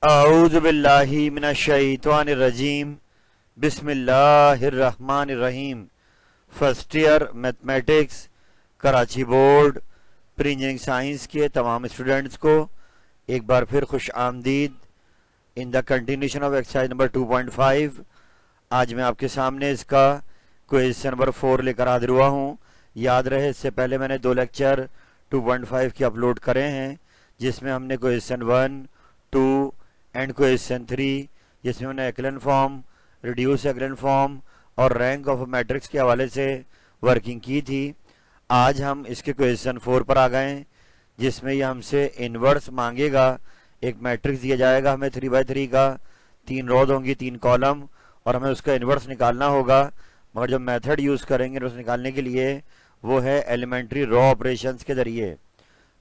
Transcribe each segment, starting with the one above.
औज़ु बिल्लाहि मिनश्शैतानिर्रजीम बिस्मिल्लाहिर्रहमानिर्रहीम। First year mathematics Karachi board pre engineering science के तमाम स्टूडेंट्स को एक बार फिर खुश आमदीद in the continuation of exercise number 2.5। आज मैं आपके सामने इसका क्वेश्चन नंबर 4 लेकर हाजिर हुआ हूँ। याद रहे, इससे पहले मैंने 2 लेक्चर 2.5 के अपलोड करे हैं, जिसमें हमने क्वेश्चन 1, 2 एंड क्वेश्चन 3, जिसमें हमने एक्लन फॉर्म, रिड्यूस एक्लन फॉर्म और रैंक ऑफ मैट्रिक्स के हवाले से वर्किंग की थी। आज हम इसके क्वेश्चन 4 पर आ गए, जिसमें ये हमसे इनवर्स मांगेगा। एक मैट्रिक्स दिया जाएगा हमें 3x3 का, 3 रोज होंगी, 3 कॉलम, और हमें उसका इनवर्स निकालना होगा। मगर जो मेथड यूज़ करेंगे इनवर्स निकालने के लिए वो है एलिमेंट्री रॉ ऑपरेशंस के ज़रिए।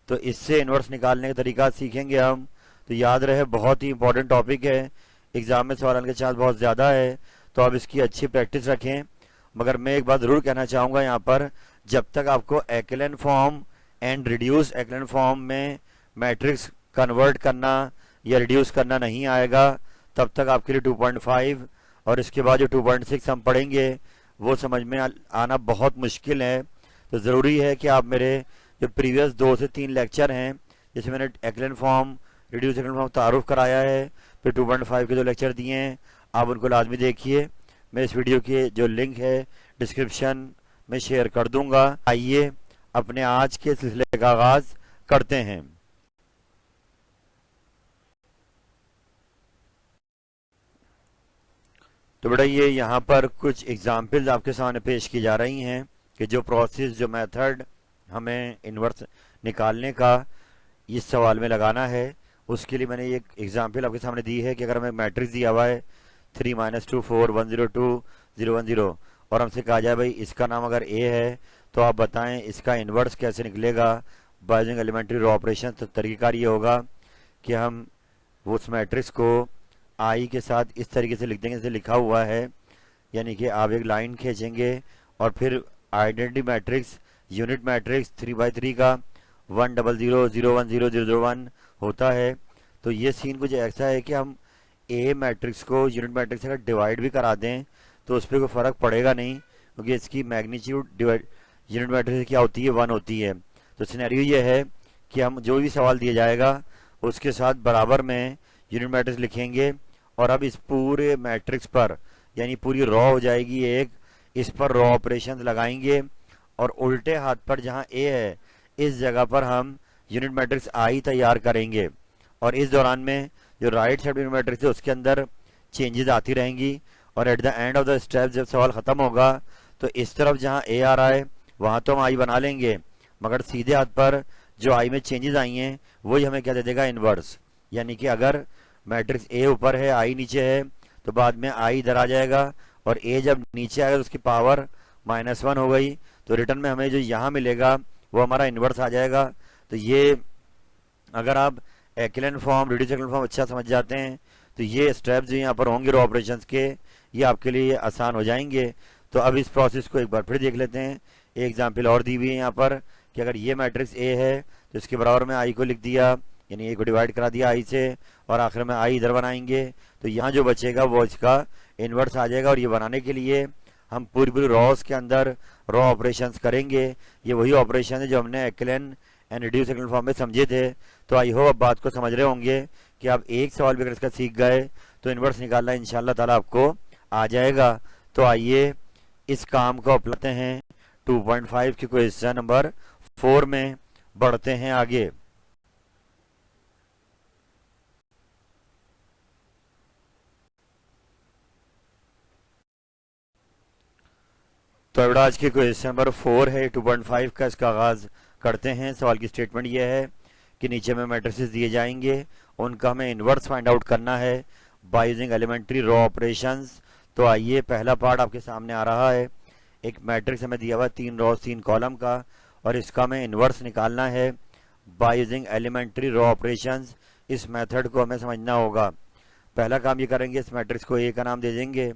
तो इससे इनवर्स निकालने का तरीका सीखेंगे हम। तो याद रहे, बहुत ही इंपॉर्टेंट टॉपिक है, एग्जाम में सवाल आने के चांस बहुत ज़्यादा है, तो आप इसकी अच्छी प्रैक्टिस रखें। मगर मैं एक बात ज़रूर कहना चाहूँगा यहाँ पर, जब तक आपको एक्लन फॉर्म एंड रिड्यूस एक्लन फॉर्म में मैट्रिक्स कन्वर्ट करना या रिड्यूस करना नहीं आएगा, तब तक आपके लिए 2.5 और इसके बाद जो 2.6 हम पढ़ेंगे वो समझ में आना बहुत मुश्किल है। तो ज़रूरी है कि आप मेरे जो प्रीवियस 2 से 3 लेक्चर हैं, जिसमें मैंने एक्लन फॉर्म, रिड्यूस एक्लन फॉर्म तारुफ कराया है, फिर 2.5 के जो लेक्चर दिए हैं, आप उनको लाजमी देखिए। मैं इस वीडियो के जो लिंक है डिस्क्रिप्शन में शेयर कर दूंगा। आइए अपने आज के सिलसिले का आगाज करते हैं। तो बेटा, ये यहाँ पर कुछ एग्जाम्पल्स आपके सामने पेश की जा रही हैं कि जो प्रोसेस, जो मेथड हमें इनवर्स निकालने का इस सवाल में लगाना है, उसके लिए मैंने एक एग्जाम्पल आपके सामने दी है कि अगर हमें मैट्रिक्स दिया हुआ है 3 - 2 4 1 0 2 0 1 0 और हमसे कहा जाए भाई इसका नाम अगर ए है, तो आप बताएं इसका इन्वर्स कैसे निकलेगा by using elementary row operation. तो तरीकाकार ये होगा कि हम उस मैट्रिक्स को आई के साथ इस तरीके से लिख देंगे जैसे लिखा हुआ है, यानी कि आप एक लाइन खींचेंगे और फिर identity matrix, unit matrix 3x3 का 1 0 0 0 1 0 0 0 1 होता है। तो ये सीन कुछ ऐसा है कि हम ए मैट्रिक्स को यूनिट मैट्रिक्स से अगर डिवाइड भी करा दें तो उस पर कोई फ़र्क पड़ेगा नहीं, क्योंकि इसकी मैग्नीट्यूड डिवाइड यूनिट मैट्रिक्स से क्या होती है, 1 होती है। तो सिनेरियो ये है कि हम जो भी सवाल दिया जाएगा उसके साथ बराबर में यूनिट मैट्रिक्स लिखेंगे, और अब इस पूरे मैट्रिक्स पर, यानी पूरी रॉ हो जाएगी एक, इस पर रॉ ऑपरेशन लगाएंगे, और उल्टे हाथ पर जहाँ ए है इस जगह पर हम यूनिट मैट्रिक्स आई तैयार करेंगे। और इस दौरान में जो राइट साइड यूनिट मैट्रिक्स है उसके अंदर चेंजेस आती रहेंगी, और at the end of the step जब सवाल ख़त्म होगा तो इस तरफ जहाँ ए आ रहा है वहाँ तो हम आई बना लेंगे, मगर सीधे हाथ पर जो आई में चेंजेस आई हैं वही हमें क्या दे देगा, इनवर्स। यानी कि अगर मैट्रिक्स ए ऊपर है, आई नीचे है, तो बाद में आई इधर आ जाएगा, और ए जब नीचे आएगा तो उसकी पावर -1 हो गई, तो रिटर्न में हमें जो यहाँ मिलेगा वो हमारा इन्वर्स आ जाएगा। तो ये अगर आप एक्लन फॉर्म, रिड्यूस एक्लन फॉर्म अच्छा समझ जाते हैं तो ये स्टेप्स जो यहाँ पर होंगे रॉ ऑपरेशंस के, ये आपके लिए आसान हो जाएंगे। तो अब इस प्रोसेस को एक बार फिर देख लेते हैं। एक एग्जाम्पल और दी हुई है यहाँ पर कि अगर ये मैट्रिक्स ए है तो इसके बराबर में आई को लिख दिया, यानी ए को डिवाइड करा दिया आई से, और आखिर में आई इधर बनाएंगे, तो यहाँ जो बचेगा वो इसका इन्वर्स आ जाएगा। और ये बनाने के लिए हम पूरी पूरी रॉस के अंदर रॉ ऑपरेशंस करेंगे। ये वही ऑपरेशन है जो हमने एक्लन एंड रिड्यूस एक्लन फॉर्म में समझे थे। तो आई होप अब बात को समझ रहे होंगे कि आप एक सवाल भी अगर इसका सीख गए तो इन्वर्स निकालना इंशाल्लाह ताला आपको आ जाएगा। तो आइए इस काम को अपनाते हैं, 2.5 के क्वेश्चन नंबर 4 में बढ़ते हैं आगे। तो आज के क्वेश्चन नंबर 4 है 2.5 का, इसका आगाज करते हैं। सवाल की स्टेटमेंट यह है कि नीचे में मैट्रिसेस दिए जाएंगे, उनका हमें इन्वर्स फाइंड आउट करना है by using elementary row operations. तो आइए, पहला पार्ट आपके सामने आ रहा है। एक मैट्रिक्स हमें दिया हुआ 3 रोज 3 कॉलम का, और इसका हमें इन्वर्स निकालना है by using elementary row operations. इस मेथड को हमें समझना होगा। पहला काम ये करेंगे, इस मैट्रिक्स को ए का नाम दे देंगे।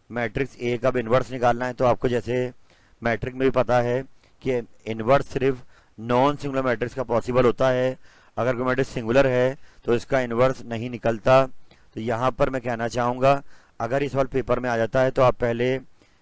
मैट्रिक्स ए का इन्वर्स निकालना है, तो आपको जैसे मैट्रिक्स में भी पता है कि इन्वर्स सिर्फ नॉन सिंगुलर मैट्रिक्स का पॉसिबल होता है। अगर कोई मैट्रिक्स सिंगुलर है तो इसका इन्वर्स नहीं निकलता। तो यहाँ पर मैं कहना चाहूँगा अगर इस सवाल पेपर में आ जाता है तो आप पहले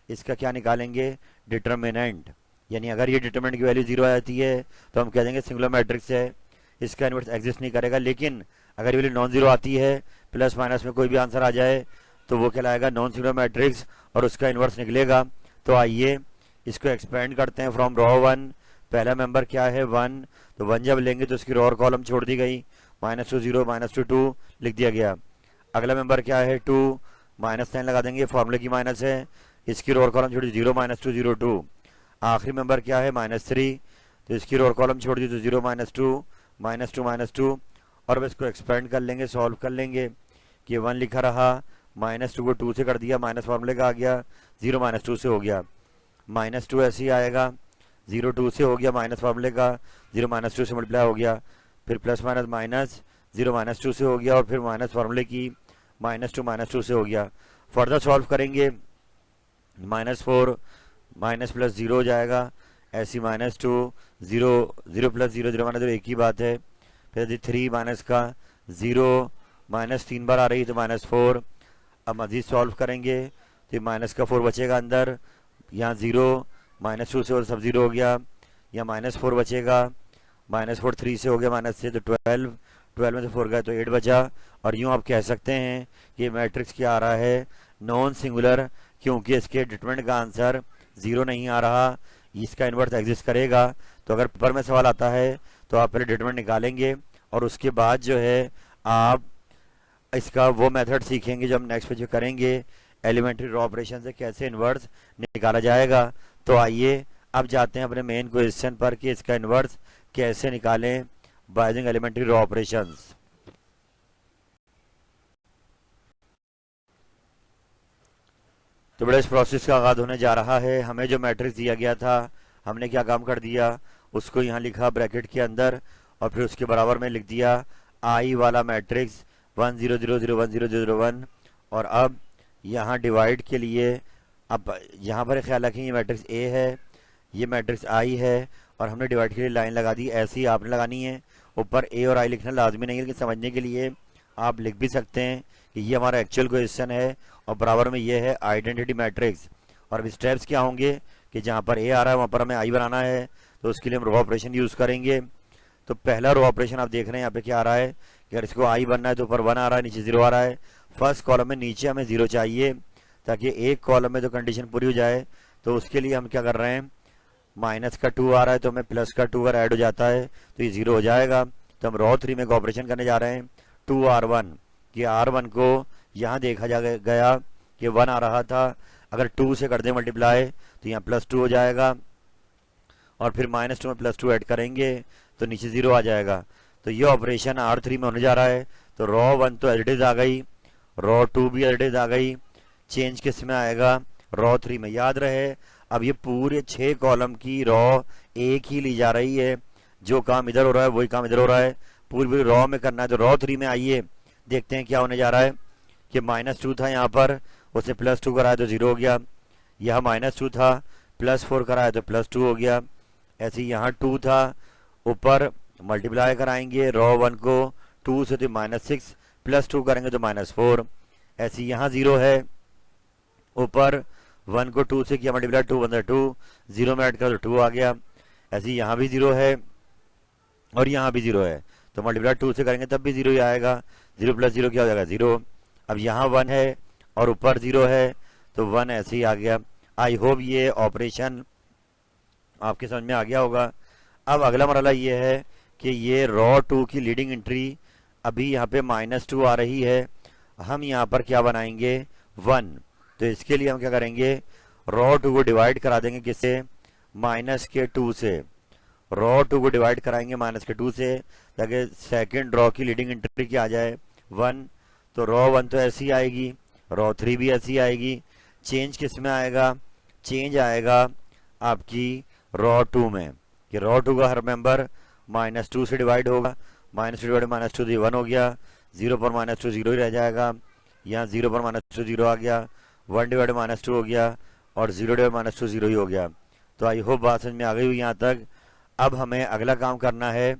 इसका क्या निकालेंगे, डिटर्मिनेंट। यानी अगर ये डिटर्मिनेंट की वैल्यू 0 आ जाती है तो हम कह देंगे सिंगुलर मैट्रिक्स है, इसका इन्वर्स एग्जिस्ट नहीं करेगा। लेकिन अगर ये वैल्यू नॉन जीरो आती है, प्लस माइनस में कोई भी आंसर आ जाए, तो वो कहलाएगा नॉन सिंगुलर मैट्रिक्स और उसका इन्वर्स निकलेगा। तो आइए इसको एक्सपेंड करते हैं फ्रॉम रॉ 1। पहला मेंबर क्या है 1, तो 1 जब लेंगे तो उसकी रॉ और कॉलम छोड़ दी गई, -2 0 -2 2 लिख दिया गया। अगला मेंबर क्या है 2, -9 लगा देंगे, फॉर्मूले की माइनस है, इसकी रो और कॉलम छोड़ दी 0 -2 0 2। आखिरी मेंबर क्या है -3, तो इसकी रो और कॉलम छोड़ दी तो 0 -2 -2 और अब इसको एक्सपेंड कर लेंगे, सॉल्व कर लेंगे कि 1 लिखा रहा, -2 को 2 से कर दिया, माइनस फॉर्मूले का आ गया, 0 -2 से हो गया, -2 ऐसे ही आएगा, 0 2 से हो गया, माइनस फॉर्मूले का 0 -2 से मल्टीप्लाई हो गया, फिर प्लस माइनस माइनस 0 -2 से हो गया और फिर माइनस फॉर्मूले की -2 से हो गया। फर्दर सॉल्व करेंगे, -4 माइनस प्लस 0 हो जाएगा, ऐसी -2 0 0 प्लस 0 0 -0 एक ही बात है। फिर यदि 3 माइनस का 0 -3 बार आ रही तो -4। अब मजीद सॉल्व करेंगे तो माइनस का 4 बचेगा अंदर, यहाँ 0 -2 से और सब 0 हो गया, यहाँ -4 बचेगा, -4 3 से हो गया, माइनस से तो 12 12 में से 4 गया तो 8 बचा। और यूँ आप कह सकते हैं कि मैट्रिक्स क्या आ रहा है, नॉन सिंगुलर, क्योंकि इसके डिटरमिनेंट का आंसर 0 नहीं आ रहा, इसका इन्वर्स एग्जिस्ट करेगा। तो अगर पेपर में सवाल आता है तो आप पहले डिटरमिनेंट निकालेंगे और उसके बाद जो है आप इसका वो मेथड सीखेंगे जो हम नेक्स्ट पेज करेंगे, एलिमेंट्री रॉ ऑपरेशन से कैसे इन्वर्स निकाला जाएगा। तो आइए अब जाते हैं अपने मेन क्वेश्चन पर कि इसका इन्वर्स कैसे निकालें by using elementary row operations. तो बड़ा इस प्रोसेस का आगाज होने जा रहा है। हमें जो मैट्रिक्स दिया गया था, हमने क्या काम कर दिया, उसको यहाँ लिखा ब्रैकेट के अंदर और फिर उसके बराबर में लिख दिया आई वाला मैट्रिक्स 1 0 0 0 1 0 0 1। और अब यहाँ डिवाइड के लिए अब यहाँ पर ख्याल रखें ये मैट्रिक्स ए है, ये मैट्रिक्स आई है और हमने डिवाइड के लिए लाइन लगा दी, ऐसी आपने लगानी है। ऊपर ए और आई लिखना लाजमी नहीं है, लेकिन समझने के लिए आप लिख भी सकते हैं कि ये हमारा एक्चुअल क्वेश्चन है और बराबर में ये है आइडेंटिटी मैट्रिक्स। और अब स्टेप्स क्या होंगे कि जहाँ पर ए आ रहा है वहाँ पर हमें आई बनाना है, तो उसके लिए हम रो ऑपरेशन यूज़ करेंगे। तो पहला रो ऑपरेशन आप देख रहे हैं यहाँ पे क्या आ रहा है कि अगर इसको आई बनना है तो ऊपर 1 आ रहा है, नीचे 0 आ रहा है। फर्स्ट कॉलम में नीचे हमें 0 चाहिए ताकि एक कॉलम में तो कंडीशन पूरी हो जाए। तो उसके लिए हम क्या कर रहे हैं, माइनस का 2 आ रहा है तो हमें प्लस का 2 अगर ऐड हो जाता है तो ये 0 हो जाएगा। तो हम रो 3 में ऑपरेशन करने जा रहे हैं 2R1 कि R1 को यहाँ देखा गया कि 1 आ रहा था, अगर 2 से कर दें मल्टीप्लाई तो यहाँ +2 हो जाएगा और फिर -2 में +2 ऐड करेंगे तो नीचे 0 आ जाएगा। तो ये ऑपरेशन R3 में होने जा रहा है। तो रो 1 तो एज इट इज आ गई, रो 2 भी एज इट इज आ गई, चेंज किस में आएगा, रो 3 में। याद रहे अब ये पूरे 6 कॉलम की रो एक ही ली जा रही है, जो काम इधर हो रहा है वही काम इधर हो रहा है, पूरी रो में करना है। तो रो 3 में आइए देखते हैं क्या होने जा रहा है कि -2 था यहाँ पर, उसे +2 कराया तो 0 हो गया, यह -2 था, +4 कराया तो +2 हो गया। ऐसे यहाँ 2 था, ऊपर मल्टीप्लाई कराएंगे रो 1 को 2 से तो -6, +2 करेंगे तो -4। ऐसे यहाँ 0 है, ऊपर 1 को 2 से किया मल्टीप्लाई, 2 1 2, 0 में ऐड कर तो 2 आ गया। ऐसे यहाँ भी 0 है और यहाँ भी 0 है, तो मल्टीप्लाई 2 से करेंगे तब भी 0 ही आएगा, 0 + 0 क्या हो जाएगा 0। अब यहाँ 1 है और ऊपर 0 है तो 1 ऐसे ही आ गया। आई होप ये ऑपरेशन आपके समझ में आ गया होगा। अब अगला मरहला ये है कि ये रो 2 की लीडिंग एंट्री अभी यहाँ पे -2 आ रही है, हम यहाँ पर क्या बनाएंगे 1। तो इसके लिए हम क्या करेंगे, रो 2 को डिवाइड करा देंगे किससे, -2 से। रो 2 को डिवाइड कराएंगे -2 से ताकि सेकंड रो की लीडिंग एंट्री क्या आ जाए 1। तो रो 1 तो ऐसी आएगी, रो 3 भी ऐसी आएगी। चेंज किस में आएगा, चेंज आएगा आपकी रो 2 में कि रो 2 का हर मेंबर -2 से डिवाइड होगा, -2 डिवाइड -2 तो 1 हो गया, 0 पर -2 0 ही रह जाएगा, यहाँ 0 पर -2 0 आ गया, 1 डिवाइड -2 हो गया और 0 डिवाइड -2 0 ही हो गया। तो आई होप बात समझ में आ गई हुई यहाँ तक। अब हमें अगला काम करना है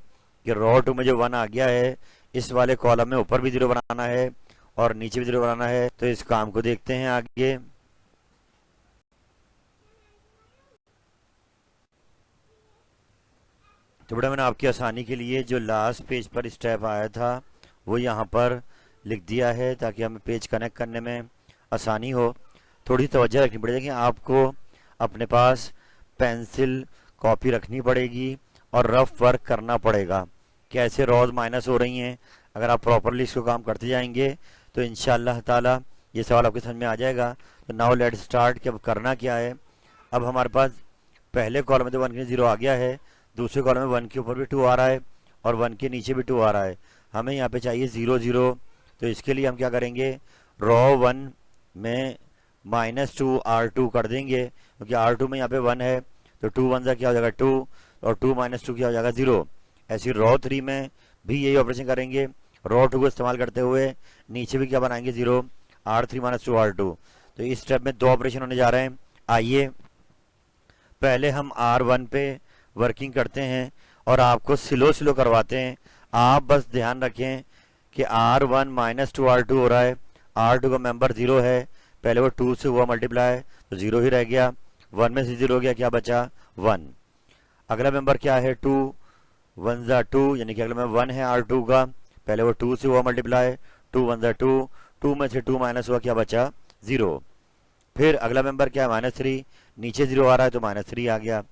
कि रो 2 में जो 1 आ गया है, इस वाले कॉलम में ऊपर भी 0 बनाना है और नीचे भी 0 बनाना है। तो इस काम को देखते हैं आगे। तो बेटा मैंने आपकी आसानी के लिए जो लास्ट पेज पर स्टेप आया था वो यहाँ पर लिख दिया है ताकि हमें पेज कनेक्ट करने में आसानी हो। थोड़ी तवज्जो रखनी पड़ेगी, आपको अपने पास पेंसिल कॉपी रखनी पड़ेगी और रफ वर्क करना पड़ेगा। कैसे रोज माइनस हो रही हैं, अगर आप प्रॉपरली इसको काम करते जाएंगे तो इंशाअल्लाह ताला ये सवाल आपके समझ में आ जाएगा। तो नाउ लेट स्टार्ट कि अब करना क्या है। अब हमारे पास पहले कॉलम में तो 1 के 0 आ गया है, दूसरे कॉलम में 1 के ऊपर भी 2 आ रहा है और 1 के नीचे भी 2 आ रहा है। हमें यहाँ पे चाहिए 0 0। तो इसके लिए हम क्या करेंगे, रो 1 में -2 R2 कर देंगे, क्योंकि R2 में यहाँ पे 1 है। तो 2 1 क्या हो जाएगा 2 और 2 - 2 क्या हो जाएगा 0। ऐसी रो 3 में भी यही ऑपरेशन करेंगे, रो 2 को इस्तेमाल करते हुए नीचे भी क्या बनाएंगे 0, R3 - 2 R2। तो इस स्टेप में 2 ऑपरेशन होने जा रहे हैं। आइए पहले हम R1 पे वर्किंग करते हैं और आपको स्लो करवाते हैं। आप बस ध्यान रखें कि R1 - 2 R2 हो रहा है, R2 का मेंबर 0 है, पहले वो 2 से हुआ मल्टीप्लाई तो 0 ही रह गया, 1 में से 0 हो गया, क्या बचा 1। अगला मेंबर क्या है 2 1 ज़ा 2, यानी कि अगला मेंबर 1 है R2 का, पहले वो 2 से हुआ मल्टीप्लाई, 2 1 ज़ा 2, 2 में से 2 माइनस हुआ, क्या बचा 0। फिर अगला मेंबर क्या है -3, नीचे 0 आ रहा है तो -3 आ गया।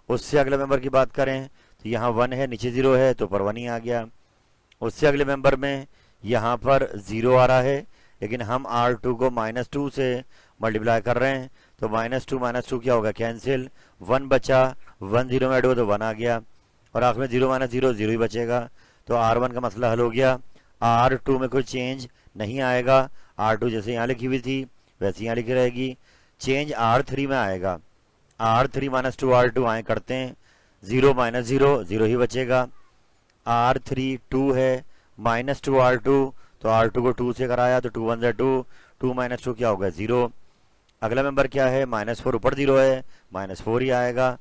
उससे अगले मेंबर की बात करें तो यहाँ 1 है, नीचे 0 है तो ऊपर 1 ही आ गया। उससे अगले मेंबर में यहाँ पर 0 आ रहा है, लेकिन हम R2 को -2 से मल्टीप्लाई कर रहे हैं तो -2 - 2 क्या होगा कैंसिल, 1 बचा, 1 0 में ऐड हुआ तो 1 आ गया और आखिर में 0 - 0 0 ही बचेगा। तो R1 का मसला हल हो गया। R2 में कोई चेंज नहीं आएगा, R2 जैसे यहाँ लिखी हुई थी वैसे यहाँ लिखी रहेगी। चेंज R3 में आएगा, R3 - 2 R2 आए करते हैं, 0 - 0 0 ही बचेगा। R3 2 है, -2 R2 तो R2 को 2 से कराया तो 2 1 ज़ा 2, 2 - 2 क्या होगा 0। अगला मेंबर क्या है -4, ऊपर 0 है -4 ही आएगा।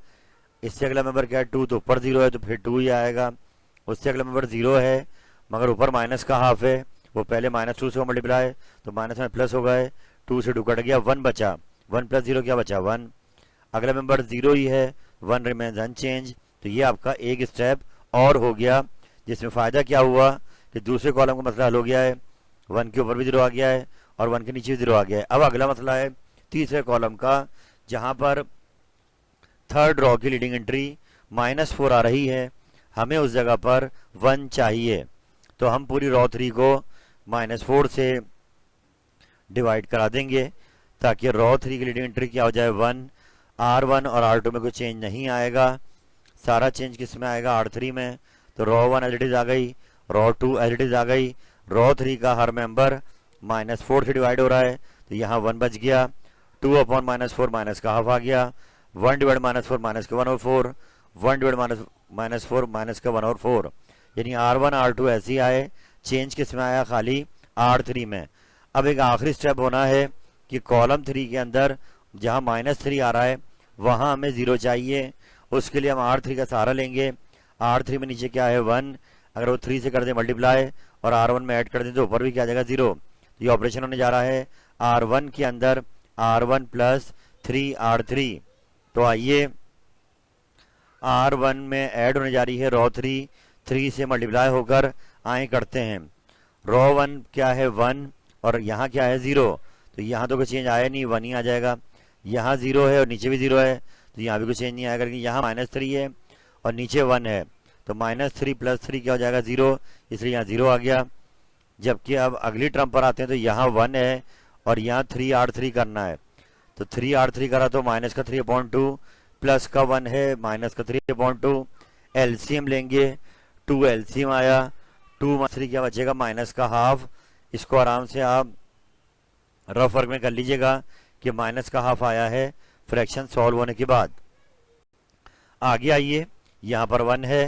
इससे अगला मेंबर क्या है 2, तो ऊपर 0 है तो फिर 2 ही आएगा। उससे अगला मेंबर 0 है मगर ऊपर माइनस का हाफ है, वो पहले -2 से मल्टीप्लाई तो माइनस में प्लस हो गए, 2 से 2 कट गया, 1 बचा, 1 + 0 क्या बचा 1। अगला मेंबर 0 ही है, 1 रिमेन्स अनचेंज। तो ये आपका एक स्टेप और हो गया, जिसमें फ़ायदा क्या हुआ कि दूसरे कॉलम का मसला हल हो गया है, 1 के ऊपर भी 0 आ गया है और 1 के नीचे भी 0 आ गया है। अब अगला मसला है तीसरे कॉलम का, जहां पर थर्ड रो की लीडिंग एंट्री -4 आ रही है, हमें उस जगह पर 1 चाहिए। तो हम पूरी रो 3 को -4 से डिवाइड करा देंगे ताकि रो 3 की लीडिंग एंट्री क्या हो जाए 1। R1 और R2 में कोई चेंज नहीं आएगा, सारा चेंज किस में आएगा R3 में। तो रो 1 एज इट इज आ गई, रो 2 एज इट इज आ गई, रो 3 का हर मेंबर -4 से डिवाइड हो रहा है तो यहाँ 1 बच गया, 2/-4 माइनस का हाफ आ गया, 1 डिवाइड -4 माइनस का 1/4, 1 डिवाइड -4 माइनस का 1/4। यानी R1 R2 ऐसे ही आए, चेंज किस में आया खाली R3 में। अब एक आखिरी स्टेप होना है कि कॉलम 3 के अंदर जहां -3 आ रहा है वहां हमें 0 चाहिए। उसके लिए हम R3 का सहारा लेंगे। R3 में नीचे क्या है 1, अगर वो 3 से कर दे मल्टीप्लाई और R1 में ऐड कर दें तो ऊपर भी क्या आ जाएगा 0। ये ऑपरेशन होने जा रहा है R1 के अंदर R1 + 3 R3। तो आइए R1 में ऐड होने जा रही है रो 3, 3 से मल्टीप्लाई होकर आए करते हैं। रो 1 क्या है 1 और यहाँ क्या है 0, तो यहाँ तो कोई चेंज आया नहीं, 1 ही आ जाएगा। यहाँ 0 है और नीचे भी 0 है तो यहाँ भी कोई चेंज नहीं आएगा, क्योंकि यहाँ -3 है और नीचे 1 है तो -3 + 3 क्या हो जाएगा 0, इसलिए यहाँ 0 आ गया। जबकि अब अगली टर्म पर आते हैं तो यहाँ 1 है और यहाँ 3 R3 करना है, तो 3 R3 करा तो -3/2 प्लस का 1 है -3/2, एलसीएम लेंगे, 2 एलसीएम आया, 2 - 3 क्या बचेगा माइनस का हाफ। इसको आराम से आप रफ वर्क में कर लीजिएगा कि माइनस का हाफ आया है फ्रैक्शन सॉल्व होने के बाद। आगे आइए, यहाँ पर 1 है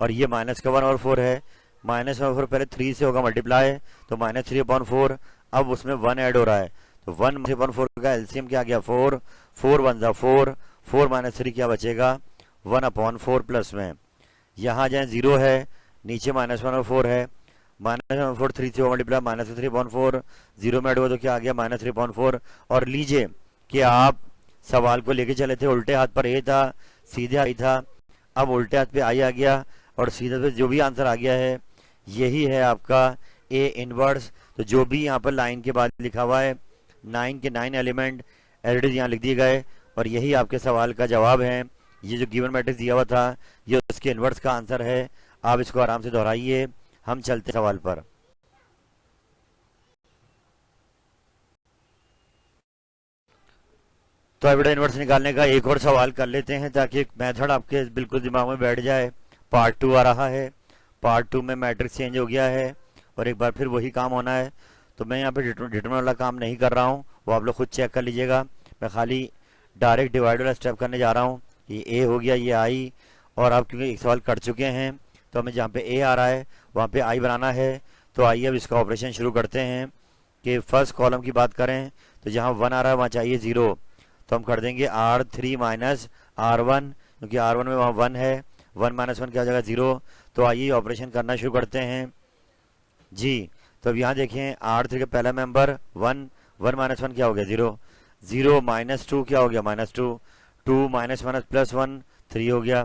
और ये माइनस का 1/4 है, -1/4 पहले 3 से होगा मल्टीप्लाई तो -3/4, अब उसमें 1 ऐड हो रहा है तो 1/4 का एलसीएम क्या आ गया 4, 4 1 ज़ा 4, 4 - 3 क्या बचेगा 1/4 प्लस में। यहाँ जाए 0 है, नीचे -1/4 है, -1/4 3 से मल्टीप्लाई -3/4, जीरो में ऐड हुआ तो क्या आ गया -3/4। और लीजिए कि आप सवाल को लेके चले थे, उल्टे हाथ पर ए था, सीधे आई था, अब उल्टे हाथ पे आई आ गया और सीधे पे जो भी आंसर आ गया है यही है आपका ए इनवर्स। तो जो भी यहाँ पर लाइन के बाद लिखा हुआ है 9 के 9 एलिमेंट एज इट इज यहाँ लिख दिए गए और यही आपके सवाल का जवाब है। ये जो गिवन मैट्रिक्स दिया हुआ था ये उसके इनवर्स का आंसर है। आप इसको आराम से दोहराइए। हम चलते सवाल पर। तो एविडेंस इनवर्स निकालने का एक और सवाल कर लेते हैं ताकि मेथड आपके बिल्कुल दिमाग में बैठ जाए। पार्ट 2 आ रहा है। पार्ट 2 में मैट्रिक्स चेंज हो गया है और एक बार फिर वही काम होना है। तो मैं यहाँ पे डिटरमिनेंट वाला काम नहीं कर रहा हूँ, वो आप लोग खुद चेक कर लीजिएगा। मैं खाली डायरेक्ट डिवाइड वाला स्टेप करने जा रहा हूँ। ये ए हो गया, ये आई, और आप क्योंकि एक सवाल कर चुके हैं तो हमें जहाँ पे ए आ रहा है वहाँ पे आई बनाना है। तो आइए अब इसका ऑपरेशन शुरू करते हैं। कि फर्स्ट कॉलम की बात करें तो जहाँ 1 आ रहा है वहाँ चाहिए 0, तो हम कर देंगे R3 माइनस R1, क्योंकि R1 में वहाँ 1 है, 1 माइनस 1 क्या हो जाएगा 0। तो आइए ऑपरेशन करना शुरू करते हैं जी। तो अब यहाँ देखें R3 का पहला मेंबर 1, 1 माइनस 1 क्या हो गया 0, 0 माइनस 2 क्या हो गया -2, 2 माइनस माइनस प्लस 1 3 हो गया,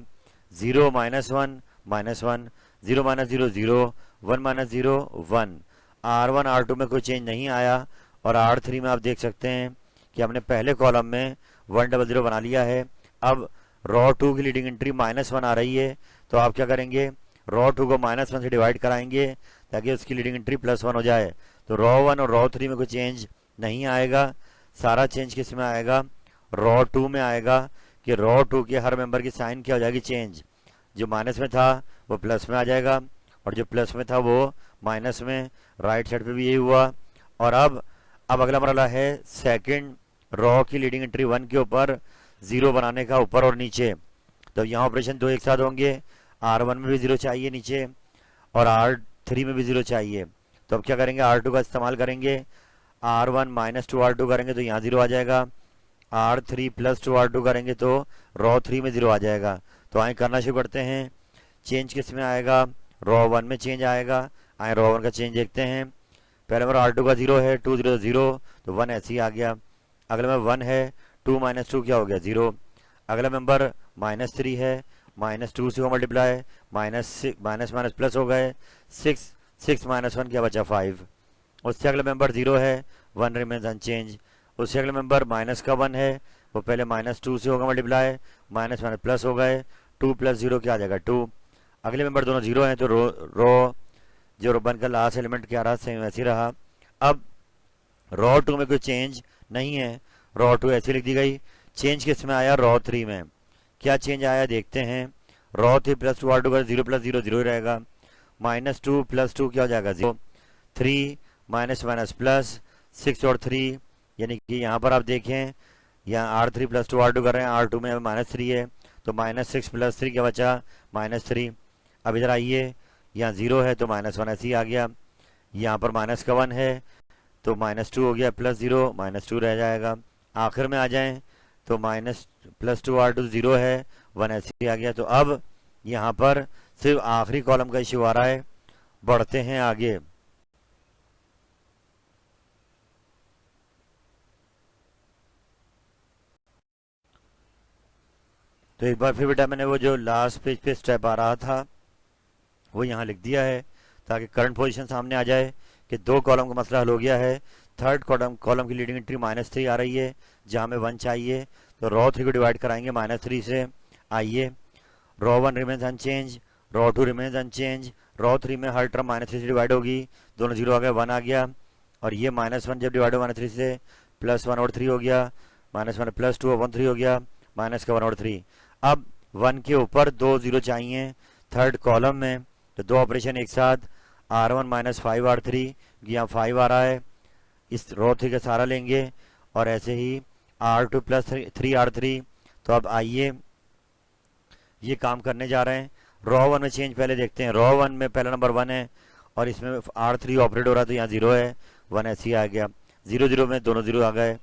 0 minus 1 -1, 0 minus 0 0, 1 minus 0 1। R1 R2 में कोई चेंज नहीं आया और R3 में आप देख सकते हैं कि हमने पहले कॉलम में 100 बना लिया है। अब रॉ 2 की लीडिंग एंट्री -1 आ रही है, तो आप क्या करेंगे रॉ 2 को -1 से डिवाइड कराएंगे ताकि उसकी लीडिंग एंट्री +1 हो जाए। तो रॉ 1 और रॉ 3 में कोई चेंज नहीं आएगा। सारा चेंज किस में आएगा, रॉ 2 में आएगा कि रॉ 2 के हर मेंबर की साइन क्या हो जाएगी चेंज, जो माइनस में था वो प्लस में आ जाएगा और जो प्लस में था वो माइनस में। राइट साइड पे भी यही हुआ। और अब अगला मरला है सेकंड रॉ की लीडिंग एंट्री 1 के ऊपर 0 बनाने का, ऊपर और नीचे। तो यहाँ ऑपरेशन दो एक साथ होंगे। R1 में भी 0 चाहिए नीचे और R3 में भी 0 चाहिए। तो अब क्या करेंगे R2 का इस्तेमाल करेंगे, R1 माइनस 2 R2 करेंगे तो यहाँ 0 आ जाएगा, R3 प्लस 2 R2 करेंगे तो रॉ 3 में 0 आ जाएगा। तो आए करना शुरू करते हैं। चेंज किस में आएगा, रॉ 1 में चेंज आएगा। आए रॉ 1 का चेंज देखते हैं। पहले नंबर R2 का 0 है, 2 0 0 तो 1 ऐसे ही आ गया। अगला में 1 है, 2 माइनस 2 क्या हो गया 0। अगला मेंबर -3 है, -2 से हो मल्टीप्लाई, माइनस प्लस हो गए 6, 6 माइनस 1 क्या बचा 5। उससे अगला मेंबर 0 है, 1 रिमेन्स अनचेंज। उससे अगला मेंबर माइनस का 1 है, वो पहले -2 से होगा मल्टीप्लाई, माइनस प्लस हो गए, 2 + 0 क्या आ जाएगा 2। अगले मेंबर दोनों 0 हैं तो रो जो वन का लास्ट एलिमेंट क्या रहा सेम वैसे ही रहा। अब रॉ 2 में कोई चेंज नहीं है, रॉ 2 ऐसी लिख दी गई। चेंज किस में आया, रॉ 3 में। क्या चेंज आया देखते हैं। रॉ 3 प्लस 2 R2 का 0 + 0 0 रहेगा, -2 + 2 क्या हो जाएगा 0, 3 माइनस माइनस प्लस 6 और 3, यानी कि यहाँ पर आप देखें यहाँ R3 + 2 R2 कर रहे हैं, R2 में -3 है तो -6 + 3 क्या बचा -3। अब इधर आइए, यहाँ 0 है तो -1 ऐसे ही आ गया। यहाँ पर माइनस का 1 है तो -2 हो गया, +0 -2 रह जाएगा। आखिर में आ जाएं तो +2 R2 0 है, 1 ऐसे ही आ गया। तो अब यहाँ पर सिर्फ आखिरी कॉलम का इश्यू आ रहा है। बढ़ते हैं आगे। तो एक बार फिर बेटा मैंने वो जो लास्ट पेज पे स्टेप आ रहा था वो यहाँ लिख दिया है ताकि करंट पोजीशन सामने आ जाए कि दो कॉलम का मसला हल हो गया है। थर्ड कॉलम की लीडिंग एंट्री -3 आ रही है जहाँ में 1 चाहिए, तो रॉ 3 को डिवाइड कराएंगे -3 से। आइए, row 1 remains unchanged, row 2 remains unchanged. Row 3 में हर टर्म -3 से डिवाइड होगी, दोनों 0 आ गए, 1 आ गया। और ये -1 जब डिवाइड हो -3 से +1 और 3 हो गया, -1 + 2 1 3 हो गया, -1 और 3। अब 1 के ऊपर 2 0 चाहिए थर्ड कॉलम में, तो दो ऑपरेशन एक साथ, R1 -5 R3, यहाँ 5 आ रहा है, इस रॉ 3 का सारा लेंगे और ऐसे ही R2 + 3 R3। तो अब आइए ये काम करने जा रहे हैं। रॉ 1 में चेंज पहले देखते हैं। रॉ 1 में पहला नंबर 1 है और इसमें R3 ऑपरेट हो रहा है तो यहाँ 0 है, 1 ऐसे ही आ गया। 0 0 में दोनों 0 आ गए।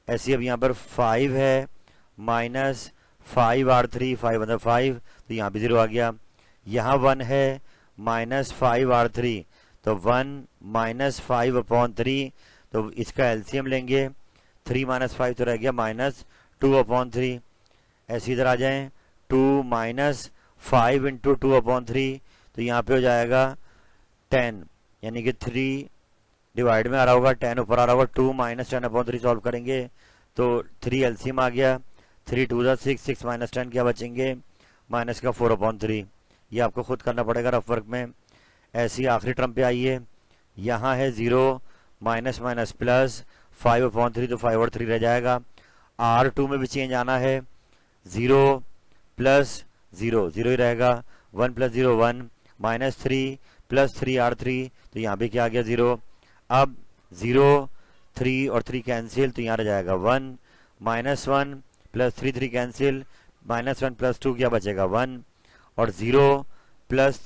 ऐसे अब यहाँ पर 5 है, -5 R3, 5 मतलब 5, तो यहाँ भी 0 आ गया। यहाँ 1 है, -5r3, तो 1 -5/3, तो इसका एलसीएम लेंगे। 3 - 5 तो रह गया -2/3। ऐसे इधर आ जाएं, 2 - 5 × 2/3, तो यहाँ पे हो जाएगा 10, यानी कि 3 डिवाइड में आ रहा होगा, 10 ऊपर आ रहा होगा। 2 - 10/3 सॉल्व करेंगे तो 3 एलसीएम आ गया। 3 2 6, 6 - 10 क्या बचेंगे, माइनस का 4/3। ये आपको खुद करना पड़ेगा रफ वर्क में। ऐसी आखिरी टर्म पे आइए, यहाँ है 0 माइनस माइनस प्लस 5/3, तो 5/3 रह जाएगा। R2 में भी चेंज आना है, 0 प्लस 0 0 ही रहेगा। 1 + 0 1, -3 + 3r3, तो यहाँ भी क्या आ गया 0। अब 0 3 और 3 कैंसिल, तो यहाँ रह जाएगा 1 -1 + 3 3 कैंसिल, -1 + 2 क्या बचेगा 1, और 0 प्लस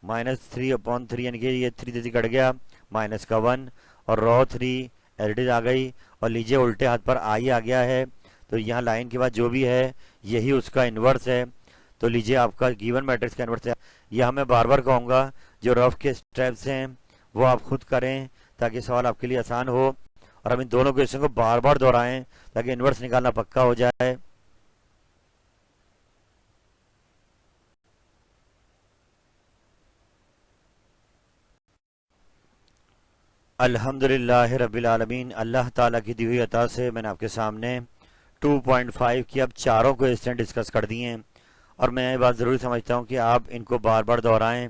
-3/3, यानी कि ये 3 3 कट गया, माइनस का 1, और रॉ 3 एडिट आ गई। और लीजिए उल्टे हाथ पर आई आ गया है, तो यहाँ लाइन के बाद जो भी है यही उसका इन्वर्स है। तो लीजिए आपका गिवन मैट्रिक्स का इन्वर्स है। यह मैं बार बार कहूँगा, जो रफ के स्टेप्स हैं वो आप खुद करें ताकि सवाल आपके लिए आसान हो, और हम इन दोनों क्वेश्चन को बार बार दोहराएं ताकि इन्वर्स निकालना पक्का हो जाए। अल्हम्दुलिल्लाह रब्बिल आलमीन, अल्लाह ताला की दी हुई अता से मैंने आपके सामने 2.5 की अब चारों क्वेश्चन डिस्कस कर दिए हैं। और मैं ये बात ज़रूरी समझता हूँ कि आप इनको बार बार दोहराएं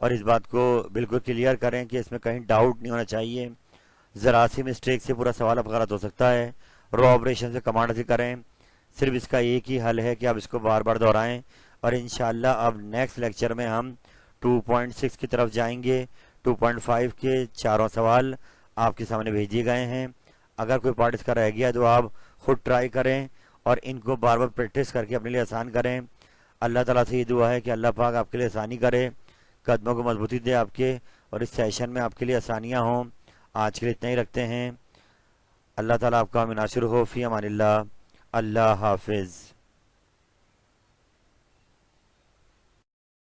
और इस बात को बिल्कुल क्लियर करें कि इसमें कहीं डाउट नहीं होना चाहिए। ज़रा सी मिस्टेक से पूरा सवाल अब गलत हो सकता है। रॉ ऑपरेशन से कमांड से करें, सिर्फ इसका एक ही हल है कि आप इसको बार बार दोहराएं। और इंशाल्लाह अब नेक्स्ट लेक्चर में हम 2.6 की तरफ जाएंगे। 2.5 के चारों सवाल आपके सामने भेज दिए गए हैं। अगर कोई पार्ट इसका रह गया तो आप खुद ट्राई करें और इनको बार बार प्रैक्टिस करके अपने लिए आसान करें। अल्लाह ताला से ये दुआ है कि अल्लाह पाक आपके लिए आसानी करे, कदमों को मजबूती दे आपके, और इस सेशन में आपके लिए आसानियाँ हों। आज के लिए इतना ही रखते हैं। अल्लाह ताला आपका मिनासिर हो। फ़ी अमानिल्लाह। अल्लाह हाफिज़।